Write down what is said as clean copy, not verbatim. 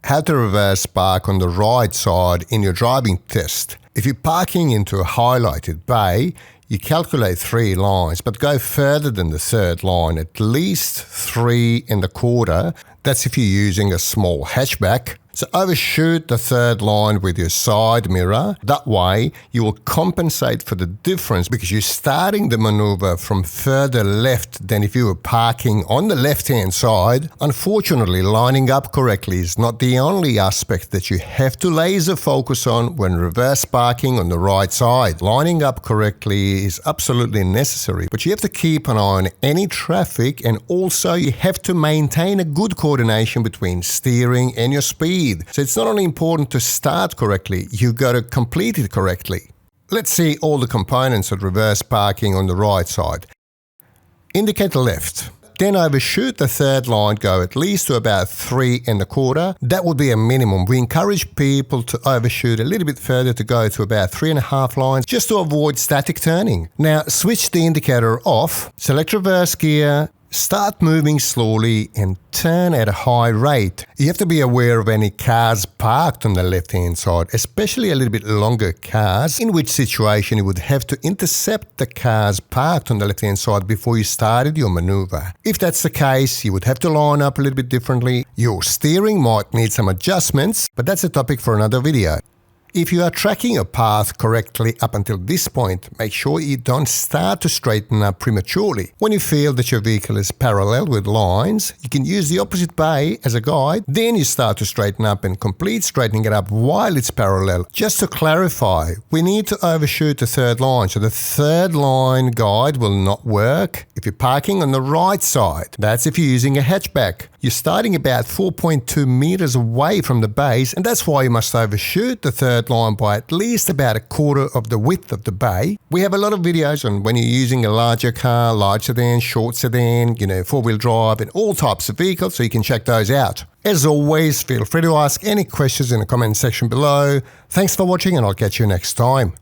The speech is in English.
how to reverse park on the right side in your driving test. If you're parking into a highlighted bay, you calculate 3 lines, but go further than the third line, at least 3 1/4. That's if you're using a small hatchback. So overshoot the third line with your side mirror. That way, you will compensate for the difference because you're starting the maneuver from further left than if you were parking on the left-hand side. Unfortunately, lining up correctly is not the only aspect that you have to laser focus on when reverse parking on the right side. Lining up correctly is absolutely necessary, but you have to keep an eye on any traffic, and also you have to maintain a good coordination between steering and your speed. So it's not only important to start correctly, you've got to complete it correctly. Let's see all the components of reverse parking on the right side. Indicate the left. Then overshoot the third line, go at least to about 3 1/4. That would be a minimum. We encourage people to overshoot a little bit further, to go to about 3.5 lines, just to avoid static turning. Now switch the indicator off, select reverse gear, start moving slowly and turn at a high rate. You have to be aware of any cars parked on the left-hand side, especially a little bit longer cars, in which situation you would have to intercept the cars parked on the left-hand side before you started your maneuver. If that's the case, you would have to line up a little bit differently. Your steering might need some adjustments, but that's a topic for another video. If you are tracking your path correctly up until this point, make sure you don't start to straighten up prematurely. When you feel that your vehicle is parallel with lines, you can use the opposite bay as a guide. Then you start to straighten up and complete straightening it up while it's parallel. Just to clarify, we need to overshoot the third line, so the third line guide will not work if you're parking on the right side. That's if you're using a hatchback. You're starting about 4.2 meters away from the base, and that's why you must overshoot the third line by at least about 1/4 of the width of the bay. We have a lot of videos on when you're using a larger car, large sedan, short sedan, 4-wheel drive, and all types of vehicles, so you can check those out. As always, feel free to ask any questions in the comment section below. Thanks for watching, and I'll catch you next time.